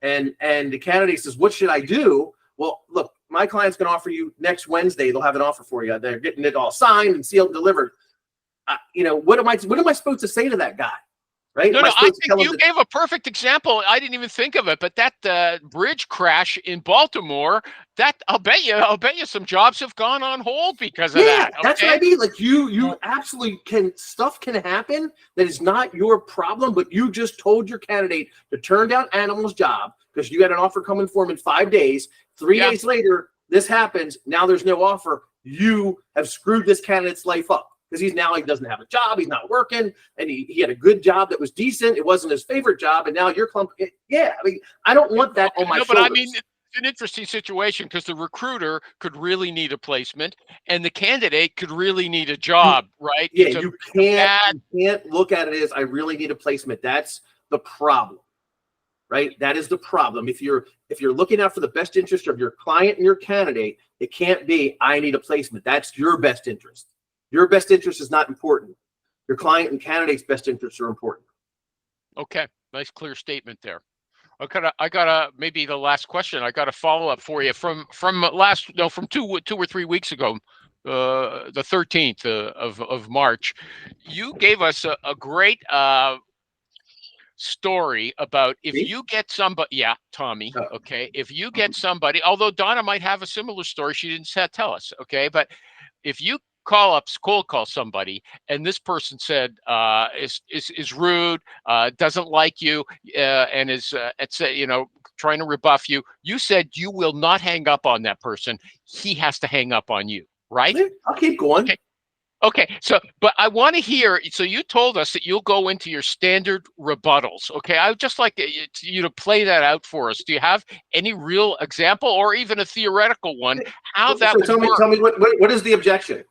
And the candidate says, what should I do? Well, look, my client's going to offer you next Wednesday. They'll have an offer for you. They're getting it all signed and sealed and delivered. What am I supposed to say to that guy? Right? No, I think you gave a perfect example. I didn't even think of it, but that bridge crash in Baltimore, that I'll bet you some jobs have gone on hold because of that. Okay? That's what I mean. Like you absolutely stuff can happen that is not your problem, but you just told your candidate to turn down Animal's job because you got an offer coming for him in 5 days. 3 days later, this happens. Now there's no offer. You have screwed this candidate's life up. Because he doesn't have a job, he's not working, and he had a good job that was decent. It wasn't his favorite job, and now you're clumping. Yeah, I mean, I don't want that on my shoulders. But I mean, it's an interesting situation because the recruiter could really need a placement, and the candidate could really need a job, right? Yeah, you can't look at it as I really need a placement. That's the problem, right? That is the problem. If you're looking out for the best interest of your client and your candidate, it can't be I need a placement. That's your best interest. Your best interest is not important. Your client and candidate's best interests are important. Okay, nice clear statement there. I got maybe the last question. I got a follow up for you from 2 or 3 weeks ago, the 13th of March. You gave us a great story about if you get somebody. Yeah, Tommy. Okay, if you get somebody, although Donna might have a similar story, she didn't tell us. Okay, but if you cold call somebody and this person said is rude, doesn't like you, and is trying to rebuff you, you said you will not hang up on that person. He has to hang up on you, right? I'll keep going. Okay, so but I want to hear, so you told us that you'll go into your standard rebuttals. Okay, I would just like you to play that out for us. Do you have any real example or even a theoretical one how that would work? Tell me what is the objection?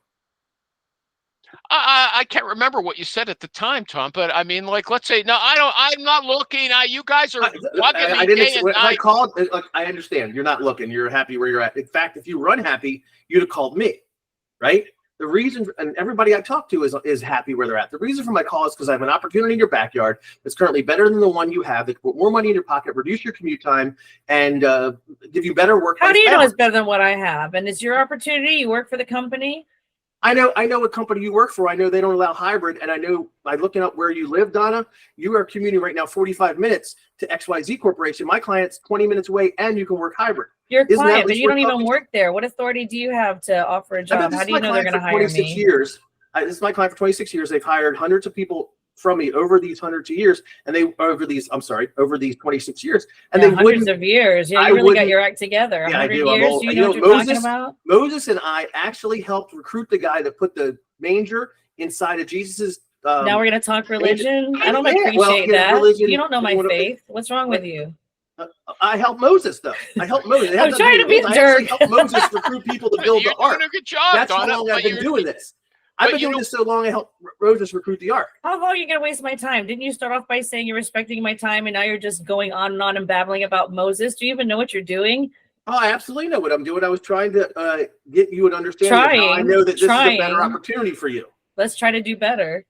I can't remember what you said at the time, Tom, but I mean, like, let's say, no, I'm not looking. You guys are bugging me day and night. I called, like, I understand. You're not looking. You're happy where you're at. In fact, if you were unhappy, you'd have called me, right? The reason, and everybody I talk to is happy where they're at. The reason for my call is because I have an opportunity in your backyard that's currently better than the one you have. That put more money in your pocket, reduce your commute time, and give you better work. How do you know it's better than what I have? And it's your opportunity. You work for the company. I know what company you work for. I know they don't allow hybrid, and I know by looking up where you live, Donna, you are commuting right now 45 minutes to XYZ Corporation. My client's 20 minutes away, and you can work hybrid. Your client, but you don't even work there. What authority do you have to offer a job? How do you know they're going to hire me? 26 years. This is my client for 26 years. They've hired hundreds of people from me over these hundreds of years, and over these 26 years, and they hundreds of years. Yeah, you really got your act together. Yeah, I do. Years, do you know what you're talking about? Moses and I actually helped recruit the guy that put the manger inside of Jesus's. Now we're going to talk religion. I don't appreciate that. Religion, you don't know my faith. What's wrong with you? I helped Moses, though. I helped Moses. I'm trying to be a jerk. I helped Moses recruit people to build the ark. Doing a good job, That's how long I've been doing this. I've been doing this so long, I helped Moses recruit the ark. How long are you going to waste my time? Didn't you start off by saying you're respecting my time, and now you're just going on and babbling about Moses? Do you even know what you're doing? Oh, I absolutely know what I'm doing. I was trying to get you an understanding of how I know that this is a better opportunity for you. Let's try to do better.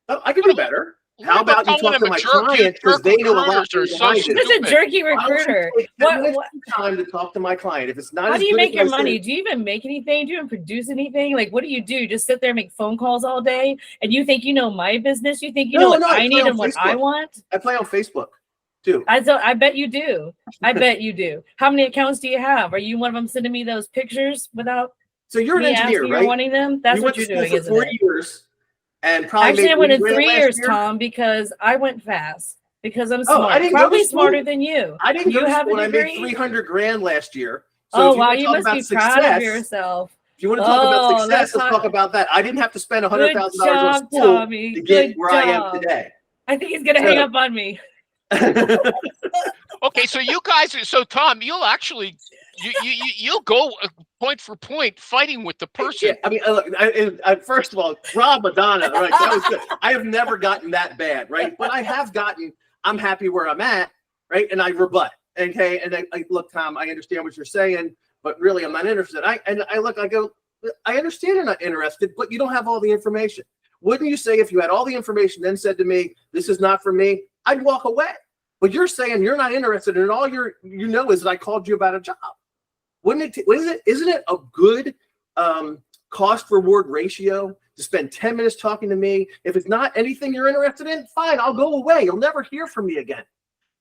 Oh, I can do better. How about you talk to my client because they know a lot behind it. Who's a jerky recruiter? What time to talk to my client? If it's not, how do you make your money? Do you even make anything? Do you even produce anything? Like, what do you do? Just sit there and make phone calls all day? And you think you know my business? You think you know what I need and what I want? I play on Facebook too. I bet you do. I bet you do. How many accounts do you have? Are you one of them sending me those pictures without? So you're an engineer, right? You're wanting them. That's what you're doing, isn't it? 4 years. And probably actually, I went in 3 years, Tom, because I went fast. Because I'm smart, probably smarter than you. I didn't go to school. I made $300,000 last year. So wow, you must be proud of yourself. If you want to talk about success, let's talk about that. I didn't have to spend $100,000 on school to get where I am today. I think he's gonna hang up on me. Okay, so you guys, Tom, you'll actually you'll go point for point fighting with the person. Yeah, I mean, look, first of all, Rob Madonna, right? That was good. I have never gotten that bad, right? But I have gotten. I'm happy where I'm at, right? And I rebut. Okay, and I look, Tom, I understand what you're saying, but really, I'm not interested. I go, I understand you're not interested, but you don't have all the information. Wouldn't you say if you had all the information, then said to me, this is not for me, I'd walk away. But you're saying you're not interested, and all you know is that I called you about a job. Isn't it a good cost reward ratio to spend 10 minutes talking to me? If it's not anything you're interested in, fine, I'll go away. You'll never hear from me again.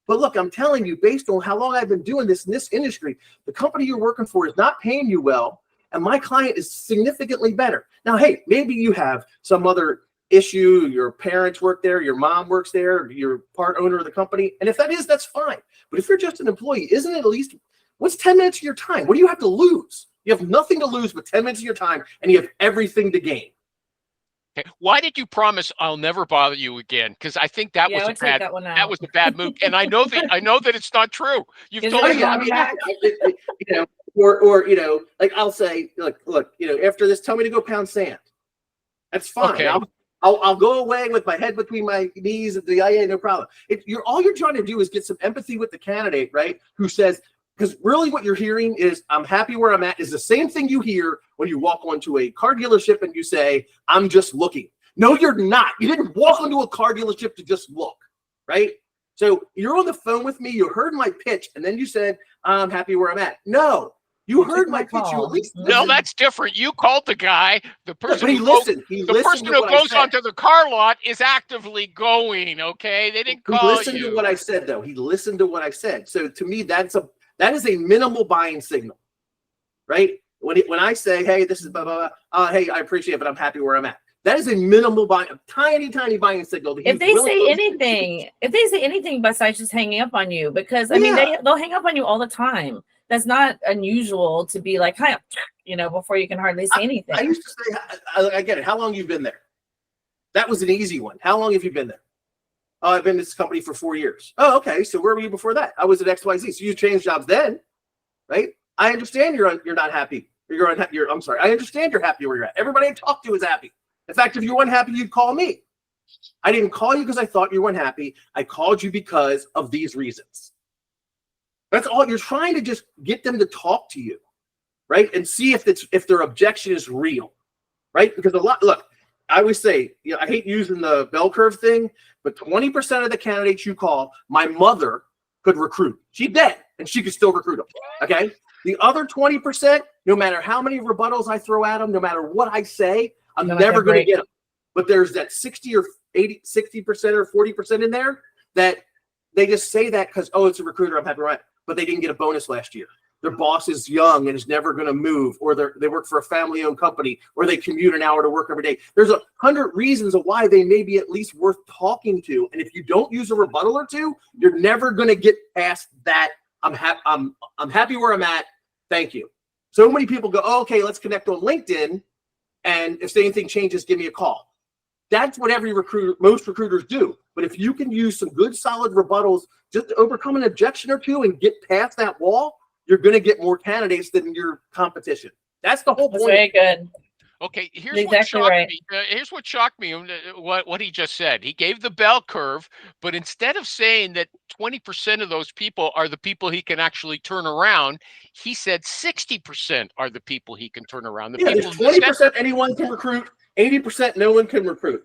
But look, I'm telling you, based on how long I've been doing this in this industry, the company you're working for is not paying you well, and my client is significantly better. Now, hey, maybe you have some other issue, your parents work there, your mom works there, you're part owner of the company, and if that is, that's fine. But if you're just an employee, isn't it at least, what's 10 minutes of your time? What do you have to lose? You have nothing to lose but 10 minutes of your time, and you have everything to gain. Okay. Why did you promise I'll never bother you again? Because I think that was a bad that was a bad move, and I know that it's not true. You've told me. Or like I'll say, look, after this, tell me to go pound sand. That's fine. Okay. I'll go away with my head between my knees at the IA, no problem. All you're trying to do is get some empathy with the candidate, right? Who says, because really what you're hearing is, I'm happy where I'm at, is the same thing you hear when you walk onto a car dealership and you say, I'm just looking. No, you're not. You didn't walk into a car dealership to just look, right? So you're on the phone with me, you heard my pitch, and then you said, I'm happy where I'm at. No, you heard my pitch. You at least listened. No, that's different. You called the guy. The person but he who listened. the person who goes onto the car lot is actively going. Okay, they didn't call you. He listened to what I said, though. He listened to what I said. So to me, that is a minimal buying signal, right? When I say, hey, this is blah blah blah. Hey, I appreciate it, but I'm happy where I'm at. That is a minimal buying, tiny buying signal. If they say anything besides just hanging up on you, because I mean they'll hang up on you all the time. That's not unusual to be like, hi, before you can hardly say anything. I used to say, I get it. How long you been there? That was an easy one. How long have you been there? Oh, I've been in this company for 4 years. Oh, okay. So where were you before that? I was at XYZ. So you changed jobs then, right? I understand you're not happy. I'm sorry. I understand you're happy where you're at. Everybody I talk to is happy. In fact, if you're unhappy, you'd call me. I didn't call you because I thought you were unhappy. I called you because of these reasons. That's all. You're trying to just get them to talk to you, right? And see if their objection is real, right? Because look, I always say, I hate using the bell curve thing, but 20% of the candidates you call, my mother could recruit. She's dead, and she could still recruit them, okay? The other 20%, no matter how many rebuttals I throw at them, no matter what I say, I'm never going to get them. But there's that 60% or 40% in there that they just say that because, it's a recruiter, I'm happy, right? But they didn't get a bonus last year. Their boss is young and is never going to move, or they work for a family-owned company, or they commute an hour to work every day. There's 100 reasons of why they may be at least worth talking to. And if you don't use a rebuttal or two, you're never going to get past that. I'm happy where I'm at. Thank you. So many people go, okay, let's connect on LinkedIn, and if anything changes, give me a call. That's what most recruiters do. But if you can use some good, solid rebuttals just to overcome an objection or two and get past that wall, you're going to get more candidates than your competition. That's the whole point. Very good. Okay, here's what shocked me. What he just said. He gave the bell curve, but instead of saying that 20% of those people are the people he can actually turn around, he said 60% are the people he can turn around. The people 20% anyone can recruit, 80% no one can recruit,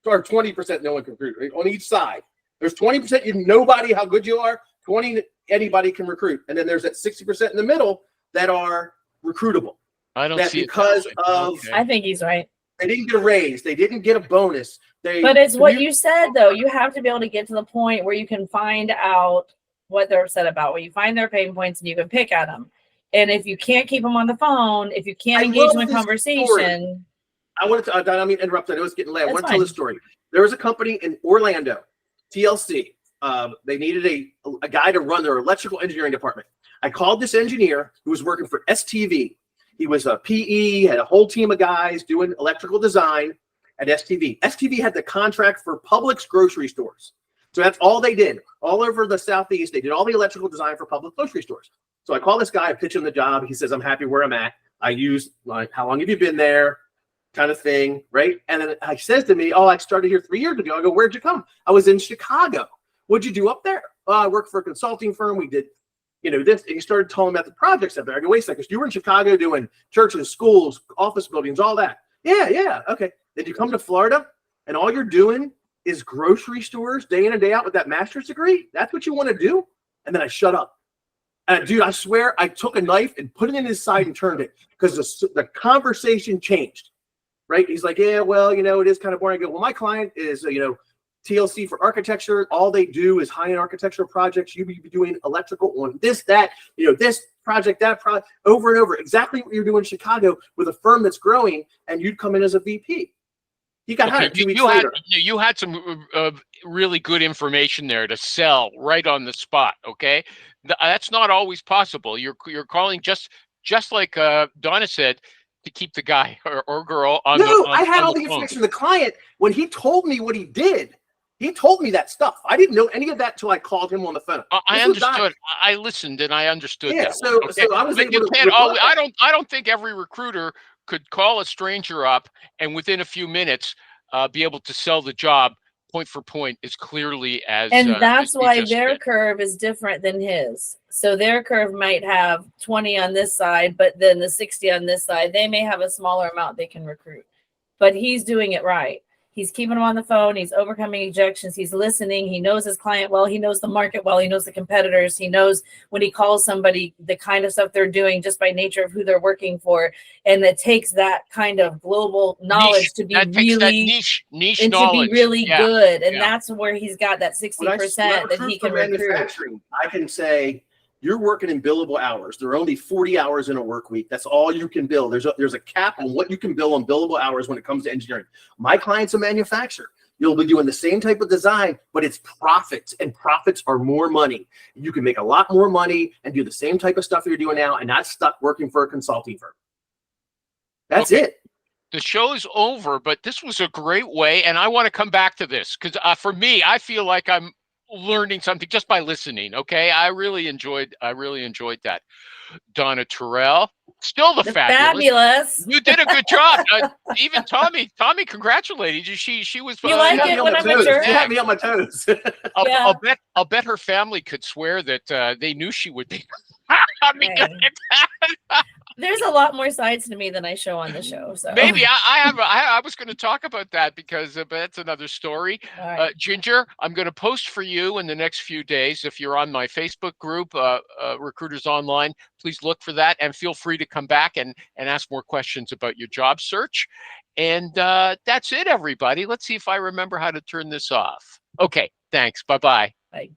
or 20% no one can recruit, right? On each side. There's 20% nobody how good you are, 20 anybody can recruit, and then there's that 60% in the middle that are recruitable. I don't see because of. Okay. I think he's right. They didn't get a raise. They didn't get a bonus. But it's what you said, though. You have to be able to get to the point where you can find out what they're upset about, where you find their pain points and you can pick at them. And if you can't keep them on the phone, if you can't engage them in conversation. Story. I wanted to, I don't mean to interrupt. I know it's getting late. I want to tell this story. There was a company in Orlando, TLC. They needed a guy to run their electrical engineering department. I called this engineer who was working for STV. He was a PE, had a whole team of guys doing electrical design at STV. STV had the contract for Publix grocery stores. So that's all they did. All over the Southeast, they did all the electrical design for Publix grocery stores. So I call this guy, I pitch him the job. He says, I'm happy where I'm at. I use, like, how long have you been there? Kind of thing, right? And then he says to me, I started here 3 years ago. I go, where'd you come? I was in Chicago. What'd you do up there? I worked for a consulting firm. We did this, and he started telling me about the projects up there. I go, wait a second, you were in Chicago doing churches, schools, office buildings, all that. Yeah, okay. Then you come to Florida and all you're doing is grocery stores day in and day out with that master's degree. That's what you want to do? And then I shut up. And dude, I swear I took a knife and put it in his side and turned it because the conversation changed, right? He's like, yeah, well, you know, it is kind of boring. I go, well, my client is, you know, TLC for architecture. All they do is high-end architectural projects. You be doing electrical on this, that, you know, this project, that project, over and over. Exactly what you're doing in Chicago with a firm that's growing, and you'd come in as a VP. He got hired 2 weeks later. You had some really good information there to sell right on the spot. Okay, that's not always possible. You're calling just like Donna said, to keep the guy or girl on. No, I had all the information from the client when he told me what he did. He told me that stuff. I didn't know any of that until I called him on the phone. I understood. I listened and I understood that. So I was able to. I don't think every recruiter could call a stranger up and within a few minutes be able to sell the job point for point as clearly as. And that's why their did. curve is different than his. So their curve might have 20 on this side, but then the 60 on this side. They may have a smaller amount they can recruit, but he's doing it right. He's keeping them on the phone. He's overcoming ejections. He's listening. He knows his client well. He knows the market well. He knows the competitors. He knows when he calls somebody, the kind of stuff they're doing just by nature of who they're working for. And it takes that kind of global knowledge to be really niche and knowledge. to be really good. And Yeah. that's where he's got that 60% that he can recruit. I can say, you're working in billable hours. There are only 40 hours in a work week. That's all you can bill. There's a cap on what you can bill on billable hours when it comes to engineering. My client's a manufacturer. You'll be doing the same type of design, but it's profits, and profits are more money. You can make a lot more money and do the same type of stuff you're doing now and not stuck working for a consulting firm. That's it. The show's over, but this was a great way, and I want to come back to this because for me, I feel like I'm learning something just by listening. Okay, I really enjoyed that. Donna Terrell, still the fabulous. You did a good job. Even Tommy congratulated you. She was. You like it when I'm a jerk? She had me on my toes. I'll bet her family could swear that they knew she would be. There's a lot more sides to me than I show on the show. So maybe I was going to talk about that because but that's another story. Right. Ginger, I'm going to post for you in the next few days. If you're on my Facebook group, Recruiters Online, please look for that and feel free to come back and ask more questions about your job search. And that's it, everybody. Let's see if I remember how to turn this off. Okay, thanks. Bye-bye. Bye.